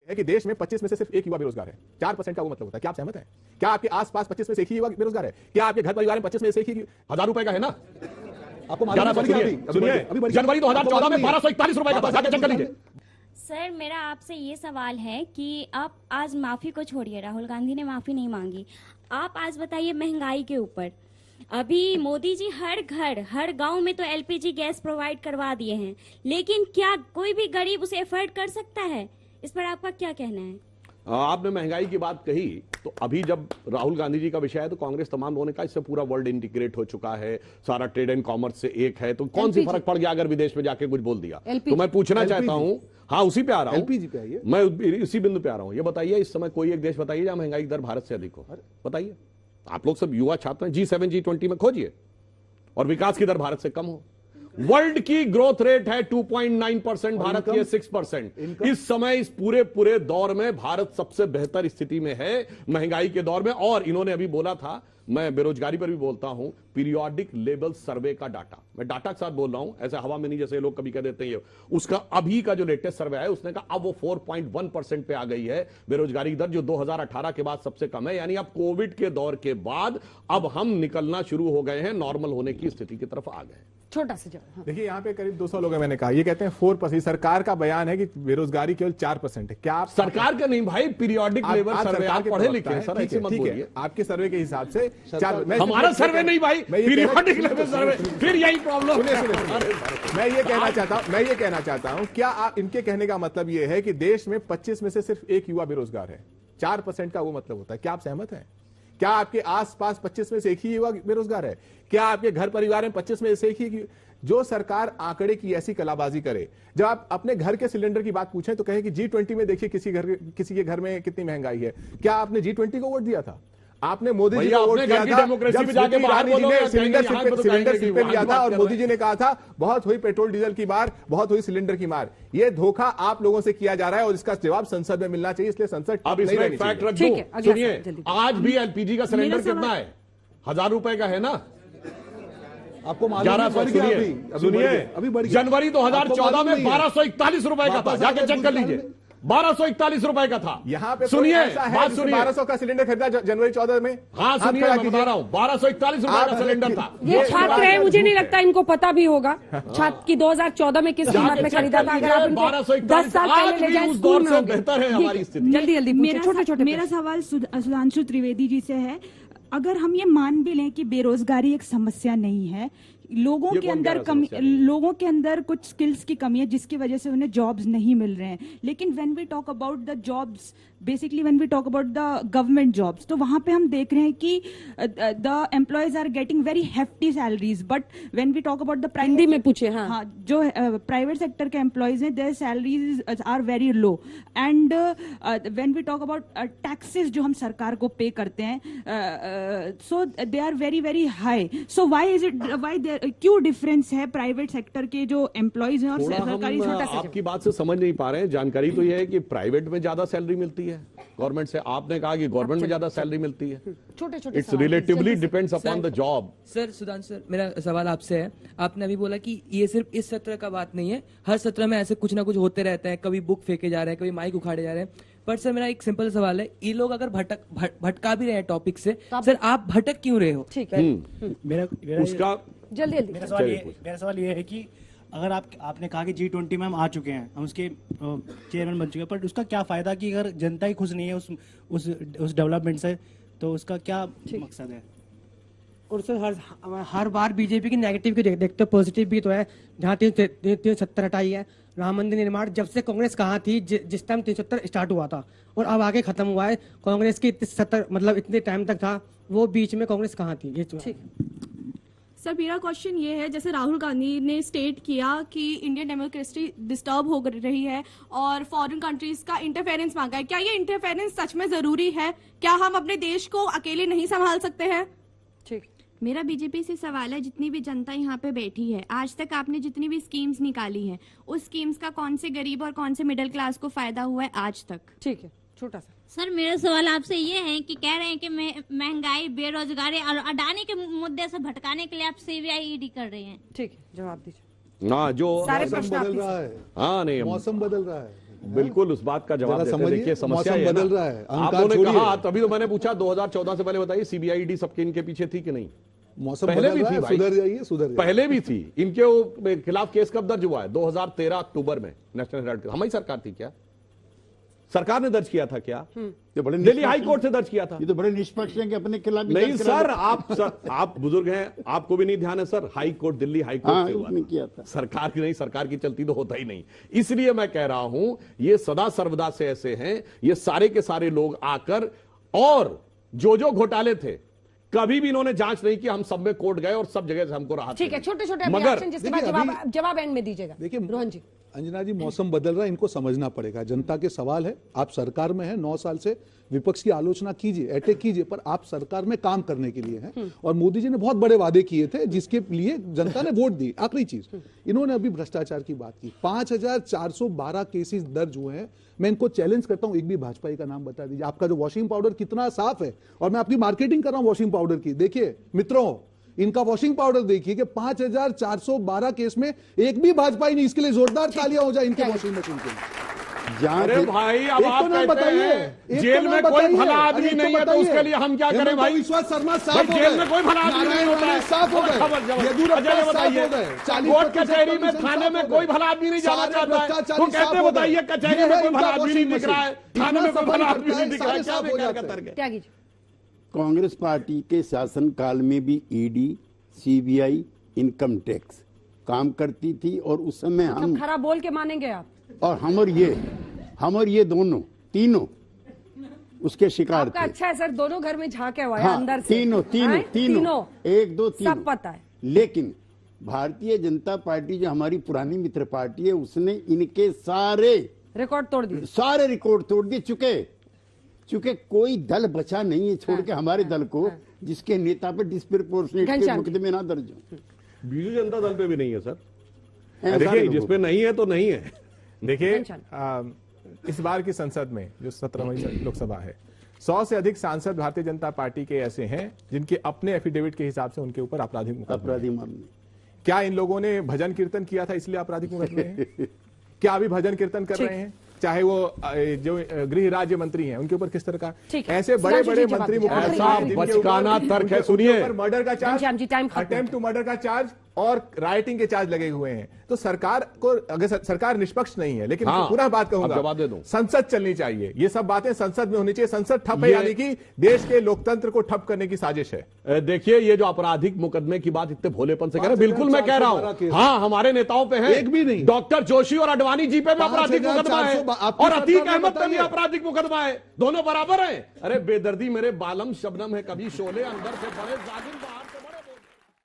है कि देश में 25 में से सिर्फ एक युवा बेरोजगार है। 4% का वो मतलब होता है। क्या आप सहमत हैं? क्या आपके आसपास 25 में से एक ही युवा बेरोजगार है? क्या आपके घर परिवार में 25 में से एक ही 1000 रुपए का है ना? आपको सुनिए, जनवरी 2014 में 1241 रुपए का था, जाके चेक कर लीजिए। सर मेरा आपसे ये सवाल है कि आप आज माफी को छोड़िए, राहुल गांधी ने माफी नहीं मांगी, आप आज बताइए महंगाई के ऊपर। अभी मोदी जी हर घर हर गांव में तो एलपीजी गैस प्रोवाइड करवा दिए हैं, लेकिन क्या कोई भी गरीब उसे एफर्ड कर सकता है? इस पर आपका क्या कहना है? आपने महंगाई की बात कही तो अभी जब राहुल गांधी जी का विषय है तो कांग्रेस तमाम लोगों ने कहा इससे पूरा वर्ल्ड इंटीग्रेट हो चुका है, सारा ट्रेड एंड कॉमर्स से एक है, तो कौन सी फर्क पड़ गया अगर विदेश में जाके कुछ बोल दिया? तो मैं पूछना चाहता हूं, हाँ उसी पे आ रहा हूं, मैं इसी बिंदु पे आ रहा हूं। ये बताइए इस समय कोई एक देश बताइए जहां महंगाई की दर भारत से अधिक हो, बताइए। आप लोग सब युवा छात्र हैं, G7 G20 में खोजिए, और विकास की दर भारत से कम हो। वर्ल्ड की ग्रोथ रेट है 2.9%, भारत की है 6%। इस समय इस पूरे दौर में भारत सबसे बेहतर स्थिति में है महंगाई के दौर में। और इन्होंने अभी बोला था, मैं बेरोजगारी पर भी बोलता हूं, पीरियोडिक लेवल सर्वे का डाटा, मैं डाटा के साथ बोल रहा हूं, ऐसे हवा में नहीं जैसे लोग कभी कह देते हैं। उसका अभी का जो लेटेस्ट सर्वे है उसने कहा अब वो 4.1% पे आ गई है बेरोजगारी की दर, जो 2018 के बाद सबसे कम है। यानी अब कोविड के दौर के बाद अब हम निकलना शुरू हो गए हैं, नॉर्मल होने की स्थिति की तरफ आ गए। छोटा सा जवाब। हाँ। देखिए यहाँ पे करीब 200 लोग हैं, मैंने कहा, ये कहते हैं 4%। सरकार का बयान है कि बेरोजगारी केवल 4% है। क्या आप सरकार का नहीं भाई, पीरियोडिक लेवल सर्वे, आप पढ़े लिखे हैं सर, ऐसे मत बोलिए। आपके सर्वे के हिसाब से हमारा सर्वे नहीं भाई, पीरियोडिक लेवल सर्वे, फिर यही प्रॉब्लम। मैं ये कहना चाहता हूं, क्या आप, इनके कहने का मतलब ये है कि देश में 25 में से सिर्फ एक युवा बेरोजगार है। 4% का वो मतलब होता है। क्या आप सहमत हैं? क्या आपके आसपास 25 में से एक ही युवा बेरोजगार है? क्या आपके घर परिवार में 25 में से एक ही? जो सरकार आंकड़े की ऐसी कलाबाजी करे, जब आप अपने घर के सिलेंडर की बात पूछें तो कहे कि G20 में देखिए किसी के घर में कितनी महंगाई है। क्या आपने G20 को वोट दिया था? आपने मोदी जी को वोट दिया था जब स्मृति ईरानी जी ने सिलेंडर पे लिया था और मोदी जी ने कहा था बहुत हुई पेट्रोल डीजल की मार, बहुत हुई सिलेंडर की मार। ये धोखा आप लोगों से किया जा रहा है और इसका जवाब संसद में मिलना चाहिए, इसलिए संसद अब इसमें फैक्ट रख दो। सुनिए, आज भी एलपीजी का सिलेंडर कितना है? 1000 रुपए का है ना? आपको 1100। सुनिए, जनवरी 2014 में 1241 रुपए का था, जाके चेक कर लीजिए। 1241 रुपए का था। यहाँ पे सुनिए, बात सुनिए, 1200 का सिलेंडर खरीदा जनवरी 14 में। हाँ सुनिए, मैं बता रहा हूँ, 1241 रुपए का सिलेंडर था। ये छात्र है, मुझे नहीं लगता इनको पता भी होगा छात्र की 2014 2014 में किस कीमत में खरीदा था। अगर आप 10 साल पहले ले जाए स्कूल में, बेहतर है हमारी स्थिति। जल्दी मेरा सवाल सुधांशु त्रिवेदी जी से है। अगर हम ये मान भी लें कि बेरोजगारी एक समस्या नहीं है, लोगों के अंदर कुछ स्किल्स की कमी है जिसकी वजह से उन्हें जॉब्स नहीं मिल रहे हैं, लेकिन when we talk about the jobs, basically when we talk about the government jobs, तो वहां पे हम देख रहे हैं कि the employees are getting very hefty salaries, but when we talk about the Hindi में पूछे। हाँ, जो प्राइवेट सेक्टर के एम्प्लॉयज हैं, their salaries are very low, and when we talk about taxes जो हम सरकार को पे करते हैं, so they are very very high. So why क्यों डिफरेंस है प्राइवेट सेक्टर के जो एम्प्लॉयज हैं और सरकारी? आपकी बात से समझ नहीं पा रहे हैं। जानकारी तो यह है कि प्राइवेट में ज्यादा सैलरी मिलती है गवर्नमेंट से, आपने कहा कि गवर्नमेंट में ज्यादा सैलरी मिलती है। छोटे it's relatively depends upon the job. Sir Sudhanshu sir, मेरा सवाल आपसे है, आपने अभी बोला कि ये सिर्फ इस सत्र का बात नहीं है, हर सत्र में ऐसे कुछ ना कुछ होते रहते हैं, कभी बुक फेंके जा रहे हैं, कभी माइक उखाड़े जा रहे हैं। पर सर मेरा एक सिंपल सवाल है, ये लोग अगर भटका भी रहे हैं टॉपिक से, सर आप भटक क्यों रहे हो? ठीक है, मेरा उसका जल्दी मेरा सवाल ये है कि अगर आपने कहा कि G20 में हम आ चुके हैं, हम उसके चेयरमैन बन चुके हैं, पर उसका क्या फायदा कि अगर जनता ही खुश नहीं है उस डेवलपमेंट से, तो उसका क्या मकसद है? और सर हर बार बीजेपी की नेगेटिव की देखते हो, पॉजिटिव भी तो है। जहाँ 370 हटाई है, राम मंदिर निर्माण जब से कांग्रेस कहाँ थी, जिस टाइम 370 स्टार्ट हुआ था और अब आगे खत्म हुआ है। कांग्रेस की 70 मतलब इतने टाइम तक था, वो बीच में कांग्रेस कहाँ थी? ये सर मेरा क्वेश्चन ये है, जैसे राहुल गांधी ने स्टेट किया कि इंडियन डेमोक्रेसी डिस्टर्ब हो रही है और फॉरेन कंट्रीज का इंटरफेरेंस मांगा है, क्या ये इंटरफेरेंस सच में जरूरी है? क्या हम अपने देश को अकेले नहीं संभाल सकते हैं? ठीक। मेरा बीजेपी से सवाल है, जितनी भी जनता यहाँ पे बैठी है, आज तक आपने जितनी भी स्कीम्स निकाली हैं, उस स्कीम्स का कौन से गरीब और कौन से मिडिल क्लास को फायदा हुआ है आज तक? ठीक है, छोटा सा। सर मेरा सवाल आपसे ये है कि कह रहे हैं कि महंगाई, बेरोजगारी और अडानी के मुद्दे से भटकाने के लिए आप सीबीआई ईडी कर रहे हैं। ठीक है, जवाब दीजिए। ना जो सारे मौसम बदल रहा है। हाँ नहीं, मौसम बदल रहा है। बिल्कुल उस बात का जवाब देते हैं। समझिए, देखिए समस्या मौसम ये है ना, बदल रहा है, आप अहंकार लोगों ने छोड़िए। कहा, तभी तो मैंने पूछा 2014 से पहले बताइए सीबीआई ईडी सबके इनके पीछे थी कि नहीं? मौसम पहले बदल भी रहा थी है, भाई, सुधर जाइए, सुधर जाइए। पहले भी थी। इनके खिलाफ केस कब दर्ज हुआ है? 2013 अक्टूबर में नेशनल हेराल्ड। हमारी सरकार थी क्या? सरकार ने दर्ज किया था क्या? ये बड़े दिल्ली हाई कोर्ट से दर्ज किया था। ये तो बड़े निष्पक्ष हैं कि अपने खिलाफ भी नहीं दर्ज करा सर, दो। आप बुजुर्ग हैं, आपको भी नहीं ध्यान है sir. High court, Delhi high court हाँ, से हुआ उसने था। किया था। सरकार की नहीं, सरकार की चलती तो होता ही नहीं। इसलिए मैं कह रहा हूं, ये सदा सर्वदा से ऐसे हैं, ये सारे के सारे लोग आकर, और जो घोटाले थे कभी भी इन्होंने जांच नहीं की। हम सब में कोर्ट गए और सब जगह से हमको राहत ठीक है, मिली। छोटे छोटे मगर रिएक्शन जिसके बाद जवाब एंड में दीजिएगा। देखिए रोहन जी, अंजना जी, मौसम बदल रहा है, इनको समझना पड़ेगा। जनता के सवाल है, आप सरकार में हैं, 9 साल से विपक्ष की आलोचना कीजिए, अटैक कीजिए, पर आप सरकार में काम करने के लिए हैं। और मोदी जी ने बहुत बड़े वादे किए थे जिसके लिए जनता ने वोट दी। आखिरी चीज, इन्होंने अभी भ्रष्टाचार की बात की। 5412 केसेस दर्ज हुए हैं। मैं इनको चैलेंज करता हूं, एक भी भाजपाई का नाम बता दीजिए। आपका जो वॉशिंग पाउडर कितना साफ है, और मैं आपकी मार्केटिंग कर रहा हूं वॉशिंग पाउडर की। देखिए मित्रों, इनका वॉशिंग पाउडर देखिए कि 5412 केस में एक भी भाजपाई नहीं। इसके लिए जोरदार तालियां हो जाए इनके वॉशिंग मशीन के लिए। अरे भाई, अब आप कहते हैं जेल में कोई भला आदमी नहीं है, तो उसके लिए हम क्या करें भाई? विश्वास शर्मा साफ भाई, जेल में कोई भला आदमी नहीं होता है। साफ हो गए, कोर्ट कचहरी में, थाने में कोई भला आदमी नहीं जाना चाहता है, तो कहते बताइए कचहरी में कोई भला आदमी नहीं दिख रहा है, थाने में कोई भला आदमी नहीं दिख रहा है। क्या बेकार का तर्क है? त्यागी जी, कांग्रेस पार्टी के शासनकाल में भी ईडी, सीबीआई, इनकम टैक्स काम करती थी, और उस समय हम खरा बोल के मानेंगे आप? और हम और ये दोनों तीनों उसके शिकार आपका थे। अच्छा है सर, दोनों घर में झांके हुआ है हाँ, अंदर से। तीनों एक दो तीनों सब पता है। लेकिन भारतीय जनता पार्टी जो हमारी पुरानी मित्र पार्टी है, उसने इनके सारे रिकॉर्ड तोड़ दिए, सारे रिकॉर्ड तोड़ दिए। चूंकि कोई दल बचा नहीं है छोड़ के हमारे दल को, जिसके नेता पे डिस्प्रोपोर्शनेट मुकदमे ना दर्ज हो। बीजू जनता दल पे भी नहीं है सर। हैं सारे देखिए, लोगों जिसपे नहीं है तो नहीं है। देखिए, इस बार की संसद में जो 17वीं लोकसभा है, 100 से अधिक सांसद भारतीय जनता पार्टी के ऐसे हैं जिनके अपने एफिडेविट के हिसाब से उनके ऊपर आपराधिक मामले। क्या इन लोगों ने भजन कीर्तन किया था इसलिए आपराधिक मुकदमे हैं? क्या अभी भजन कीर्तन कर रहे हैं? चाहे वो जो गृह राज्य मंत्री हैं, उनके ऊपर किस तरह का ऐसे बड़े बड़े मंत्री बचकाना तर्क है। सुनिए, मर्डर का चार्ज, अटेम्प्ट टू मर्डर का चार्ज और राइटिंग के चार्ज लगे हुए हैं। तो सरकार को, अगर सरकार निष्पक्ष नहीं है, लेकिन पूरा बात कहूंगा, जवाब दे दूं, संसद चलनी चाहिए। ये सब बातें संसद में होनी चाहिए। संसद ठप है, यानी कि देश के लोकतंत्र को ठप करने की साजिश है। देखिए, ये जो आपराधिक मुकदमे की बात इतने भोलेपन से कह रहे हैं, बिल्कुल मैं कह रहा हूं, हाँ हमारे नेताओं पे है, एक भी नहीं। डॉक्टर जोशी और अडवाणी जी पे भी आपराधिक मुकदमा है, और अतीक अहमद पे भी आपराधिक मुकदमा है। दोनों बराबर हैं। अरे बेदर्दी मेरे बालम शबनम है, कभी शोले अंदर से बड़े जालिम बाहर